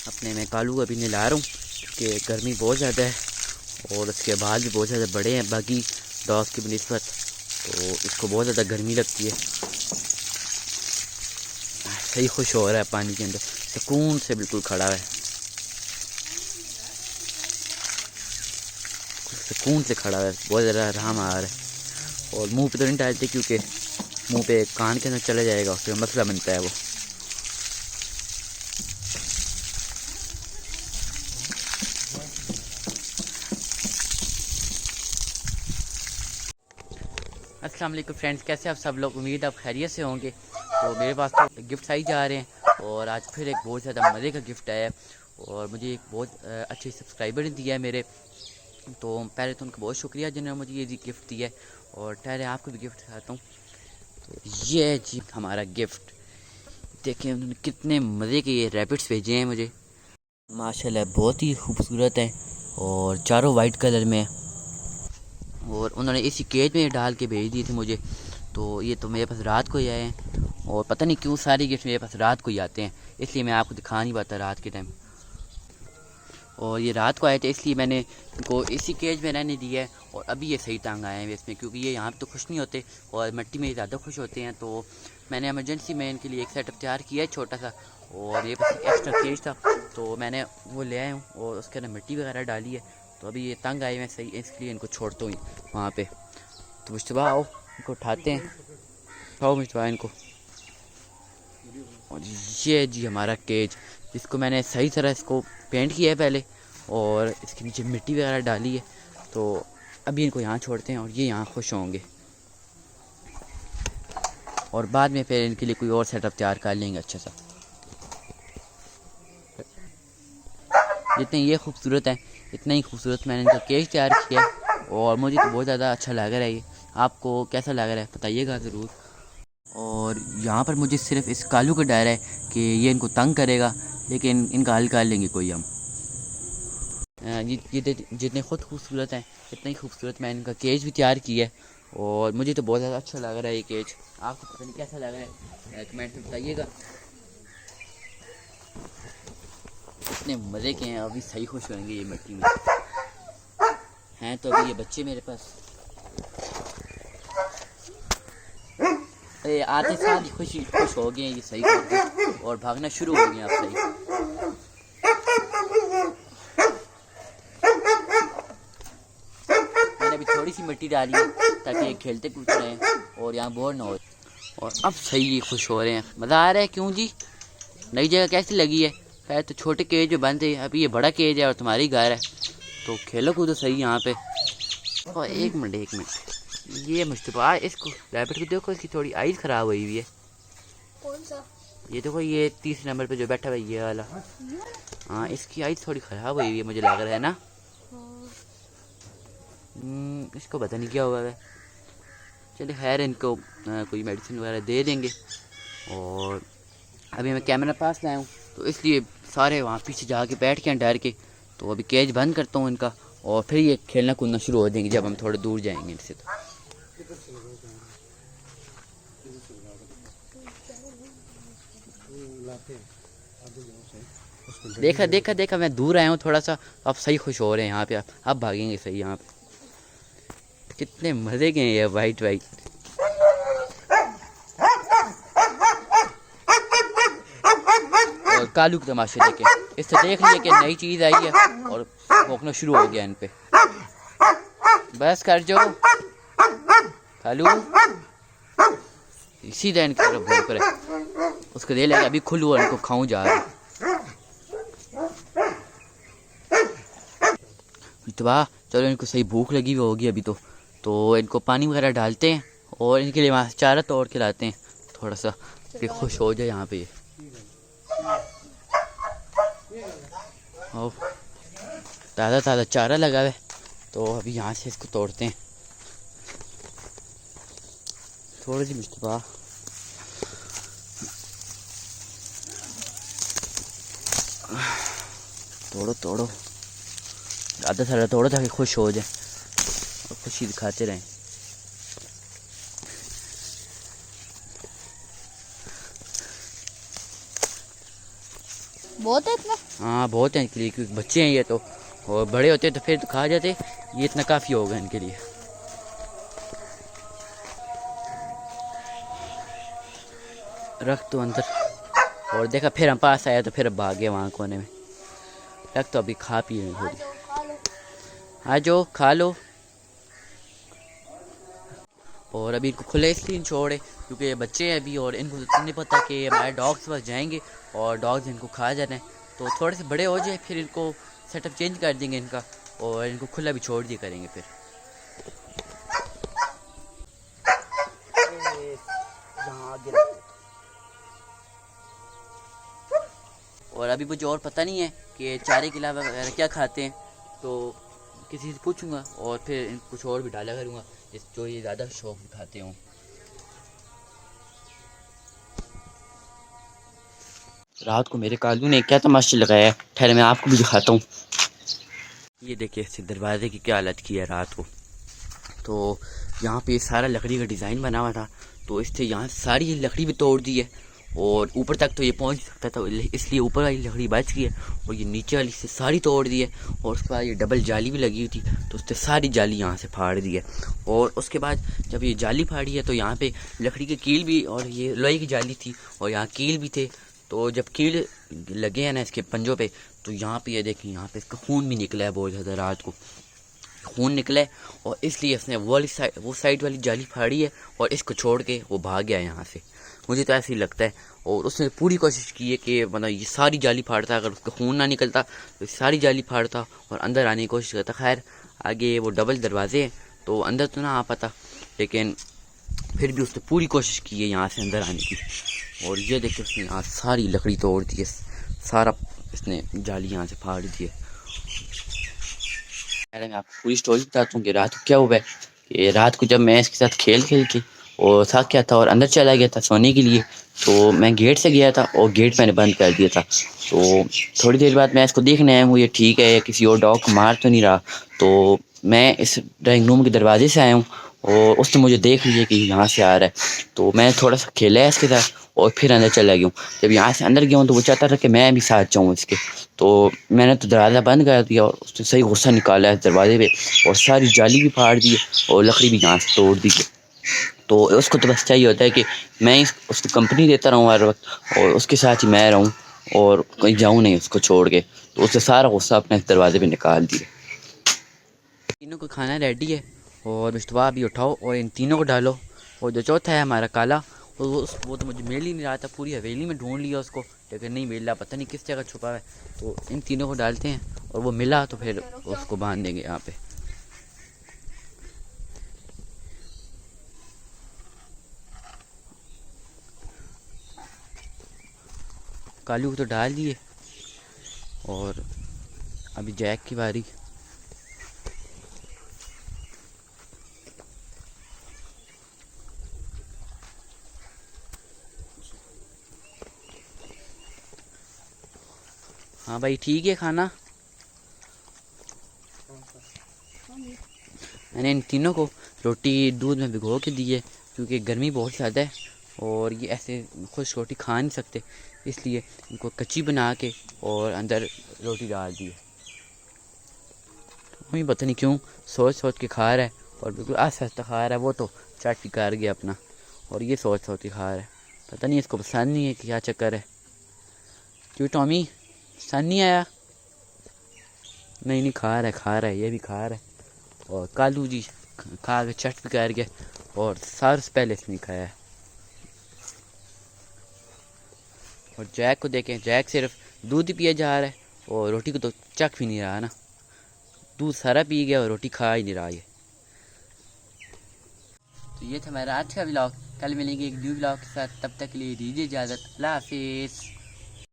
अपने मैं कालू अभी नहला रहा हूँ क्योंकि गर्मी बहुत ज़्यादा है और उसके बाल भी बहुत ज़्यादा बड़े हैं बाकी डॉग की बनिस्बत, तो इसको बहुत ज़्यादा गर्मी लगती है। सही खुश हो रहा है पानी के अंदर, सुकून से बिल्कुल खड़ा है, सुकून से खड़ा है, बहुत ज़्यादा आराम आ रहा है। और मुंह पे तो नहीं डालते क्योंकि मुंह पे कान के अंदर चला जाएगा, फिर मसला बनता है वो। अस्सलाम वालेकुम फ्रेंड्स, कैसे आप सब लोग? उम्मीद आप खैरियत से होंगे। तो मेरे पास तो गिफ्ट आई जा रहे हैं और आज फिर एक बहुत ज़्यादा मज़े का गिफ्ट आया है और मुझे एक बहुत अच्छे सब्सक्राइबर ने दिया है मेरे। तो पहले तो उनका बहुत शुक्रिया जिन्होंने मुझे ये गिफ्ट दिया है और पहले आपको भी गिफ्ट दिखाता हूँ। तो ये है जी हमारा गिफ्ट, देखिए उन्होंने कितने मज़े के ये रैबिट्स भेजे हैं मुझे, माशाल्लाह बहुत ही खूबसूरत हैं और चारों वाइट कलर में, और उन्होंने इसी केज में डाल के भेज दिए थे मुझे। तो ये तो मेरे पास रात को ही आए हैं और पता नहीं क्यों सारे गिफ्ट मेरे पास रात को ही आते हैं, इसलिए मैं आपको दिखा नहीं पाता रात के टाइम। और ये रात को आए थे इसलिए मैंने इनको इसी केज में रहने दिया है और अभी ये सही टांग आए हैं इसमें, क्योंकि ये यहाँ पे तो खुश नहीं होते और मिट्टी में ज़्यादा खुश होते हैं। तो मैंने इमरजेंसी में इनके लिए एक सेटअप तैयार किया है छोटा सा, और ये बस एक्स्ट्रा केज था तो मैंने वो ले आया हूँ और उसके अंदर मिट्टी वगैरह डाली है। तो अभी ये तंग आए हैं सही, इसलिए इनको छोड़ता हूँ वहाँ पर। तो मुश्तबा आओ इनको उठाते हैं, आओ मुश्तबा इनको। और ये जी हमारा केज, जिसको मैंने सही तरह इसको पेंट किया है पहले और इसके नीचे मिट्टी वगैरह डाली है। तो अभी इनको यहाँ छोड़ते हैं और ये यहाँ खुश होंगे और बाद में फिर इनके लिए कोई और सेटअप तैयार कर लेंगे अच्छा सा। जितने ये खूबसूरत हैं इतना ही खूबसूरत मैंने इनका केज तैयार किया है और मुझे तो बहुत ज़्यादा अच्छा लग रहा है। ये आपको कैसा लग रहा है बताइएगा ज़रूर। और यहाँ पर मुझे सिर्फ इस कालू का डर है कि ये इनको तंग करेगा, लेकिन इनका हल कर लेंगे कोई हम। ये जितने खुद खूबसूरत हैं इतना ही खूबसूरत मैंने इनका केज भी तैयार किया है और मुझे तो बहुत ज़्यादा अच्छा लग रहा है ये केज। आपको पता नहीं कैसा लग रहा है, कमेंट में बताइएगा। इतने मज़े के हैं, अभी सही खुश होंगे ये मिट्टी में हैं। तो अभी ये बच्चे मेरे पास आते साथ ही खुश हो गए, ये सही करके और भागना शुरू हो गए आप सही। मैंने अभी थोड़ी सी मिट्टी डाली है ताकि ये खेलते कूदते रहें और यहाँ बोर ना हो, और अब सही ये खुश हो रहे हैं। मज़ा आ रहा है क्यों जी? नई जगह कैसी लगी है? पहले तो छोटे केज में बंद थे, अभी ये बड़ा केज है और तुम्हारी घर है, तो खेलो कूदो सही यहाँ पे। और एक मिनट, ये मुश्तबा इसको रैबिट को देखो, इसकी थोड़ी आइज़ ख़राब हुई हुई है। कौन सा? ये देखो ये 30 नंबर पे जो बैठा हुआ ये वाला, हाँ इसकी आइज़ थोड़ी ख़राब हुई हुई है मुझे लग रहा है ना। इसको पता नहीं क्या हुआ है। चलिए खैर इनको कोई मेडिसिन वगैरह दे देंगे। और अभी मैं कैमरा पास लाया हूँ तो इसलिए सारे वहाँ पीछे जाके बैठ के डर के। तो अभी केज बंद करता हूँ इनका और फिर ये खेलना कूदना शुरू हो जाएंगे जब हम थोड़े दूर जाएंगे इनसे। तो देखा देखा देखा मैं दूर आया हूँ थोड़ा सा, अब सही खुश हो रहे हैं यहाँ पे। अब भागेंगे सही यहाँ पे। कितने मज़े के हैं ये वाइट वाइट। और कालू के तमाशे देखे, इससे देख लिया कि नई चीज़ आई है और भौंकना शुरू हो गया इन पे। बस कर जो कालू, इसी दिन की तरफ भौंक रहे, उसको दे लगा अभी खुल हुआ इनको खाऊं जा रहा। तो वाह चलो इनको सही भूख लगी हुई होगी अभी तो इनको पानी वगैरह डालते हैं और इनके लिए वहाँ चारा तोड़ के लाते हैं थोड़ा सा कि खुश हो जाए यहाँ पे। ओ ताज़ा ताज़ा चारा लगा हुआ है तो अभी यहाँ से इसको तोड़ते हैं। थोड़ी सी मुश्तबा तोड़ो तोड़ो, आधा सारा तोड़ो ताकि खुश हो जाए और खुशी दिखाते रहें। बहुत है इतना? हाँ बहुत है इनके लिए, क्योंकि बच्चे हैं ये तो, और बड़े होते तो फिर तो खा जाते, ये इतना काफ़ी होगा इनके लिए। रख तो अंदर, और देखा फिर हम पास आया तो फिर भाग गए वहाँ कोने में। रख तो अभी खा पी रहे थोड़ी। आ जाओ खा लो। और अभी इनको खुले इसलिए छोड़े क्योंकि ये बच्चे हैं अभी, और इनको तो नहीं पता कि हमारे डॉग्स बस जाएंगे और डॉग्स इनको खा जाना है। तो थोड़े से बड़े हो जाए फिर इनको सेटअप चेंज कर देंगे इनका, और इनको खुला भी छोड़ दिया करेंगे फिर। और अभी मुझे और पता नहीं है कि चारे के अलावा वगैरह क्या खाते हैं, तो किसी से पूछूंगा और फिर कुछ और भी डाला करूँगा जो ये ज़्यादा शौक खाते हों। रात को मेरे कालू ने क्या तमाशा लगाया है, ठहरे मैं आपको भी दिखाता हूँ। ये देखिए इससे दरवाजे की क्या हालत की है रात को। तो यहाँ पे सारा लकड़ी का डिज़ाइन बना हुआ था, तो इससे यहाँ सारी लकड़ी भी तोड़ दी है, और ऊपर तक तो ये पहुँच सकता था, इसलिए ऊपर वाली लकड़ी बच गई है, और ये नीचे वाली से सारी तोड़ दी है। और उसके बाद ये डबल जाली भी लगी हुई थी, तो उससे सारी जाली यहाँ से फाड़ दी है। और उसके बाद जब ये जाली फाड़ी है तो यहाँ पे लकड़ी की कील भी, और ये लोहे की जाली थी और यहाँ कील भी थे। तो जब कील लगे हैं ना इसके पंजों पे, तो यहाँ पे ये देखिए यहाँ पे इसका खून भी निकला है, बहुत ज़्यादा रात को खून निकला है, और इसलिए इसने वो साइड वाली जाली फाड़ी है और इसको छोड़ के वो भाग गया यहाँ से। मुझे तो ऐसे ही लगता है। और उसने पूरी कोशिश की है कि मतलब ये सारी जाली फाड़ता, अगर उसका खून ना निकलता तो सारी जाली फाड़ता और अंदर आने की कोशिश करता। खैर आगे वो डबल दरवाजे हैं तो अंदर तो ना आ पाता, लेकिन फिर भी उसने पूरी कोशिश की है यहाँ से अंदर आने की। और ये देखिए उसने यहाँ सारी लकड़ी तोड़ दी है, सारा इसने जाली यहाँ से फाड़ दी है। मैं आपको पूरी स्टोरी बताता हूँ कि रात को क्या हुआ है। कि रात को जब मैं इसके साथ खेल के और थक गया था और अंदर चला गया था सोने के लिए, तो मैं गेट से गया था और गेट मैंने बंद कर दिया था। तो थोड़ी देर बाद मैं इसको देखने आया हूँ ये ठीक है, किसी और डॉग को मार तो नहीं रहा। तो मैं इस ड्राइंग रूम के दरवाजे से आया हूँ और उसने मुझे देख लिया कि यहाँ से आ रहा है, तो मैं थोड़ा सा खेला है इसके साथ और फिर अंदर चला गया हूँ। जब यहाँ से अंदर गया हूँ तो वो चाहता था कि मैं भी साथ जाऊँ इसके, तो मैंने तो दरवाज़ा बंद कर दिया और उसने सही गुस्सा निकाला है दरवाजे पे, और सारी जाली भी फाड़ दी और लकड़ी भी यहाँ से तोड़ दी। तो उसको तो बस चाहिए होता है कि मैं उसको कंपनी देता रहूँ हर वक्त, और उसके साथ ही मैं रहूँ और कहीं जाऊँ नहीं उसको छोड़ के। तो उससे सारा गुस्सा अपने दरवाजे पे निकाल दिया। तीनों को खाना रेडी है, और मुश्तबा भी उठाओ और इन तीनों को डालो। और जो चौथा है हमारा काला, और वो तो मुझे मिल ही नहीं रहा था, पूरी हवेली में ढूंढ लिया उसको लेकिन नहीं मिल रहा, पता नहीं किस जगह छुपा है। तो इन तीनों को डालते हैं और वो मिला तो फिर उसको बांध देंगे यहाँ पे। कालू को तो डाल दिए, और अभी जैक की बारी। हाँ भाई ठीक है खाना। मैंने इन तीनों को रोटी दूध में भिगो के दी है, क्योंकि गर्मी बहुत ज़्यादा है और ये ऐसे खुश रोटी खा नहीं सकते, इसलिए इनको कच्ची बना के और अंदर रोटी डाल दी है। मुझे पता नहीं क्यों सोच सोच के खा रहा है, और बिल्कुल आस्ते आस्ते खा रहा है। वो तो चाट कर गया अपना, और ये सोच सोच के खा रहा है। पता नहीं इसको पसंद नहीं है कि क्या चक्कर है। क्यों टॉमी पसंद नहीं आया? नहीं नहीं खा रहा है, ये भी खा रहा है। और कालू जी खा के चट भी कर गया, और सार से पहले इसने खाया है। और जैक को देखें, जैक सिर्फ दूध ही पिया जा रहा है और रोटी को तो चख भी नहीं रहा ना, दूध सारा पी गया और रोटी खा ही नहीं रहा ये। तो ये था मेरा आज का व्लॉग। कल मिलेंगे एक न्यू व्लॉग के साथ, तब तक के लिए दीजिए इजाज़त। अल्लाह हाफिज़।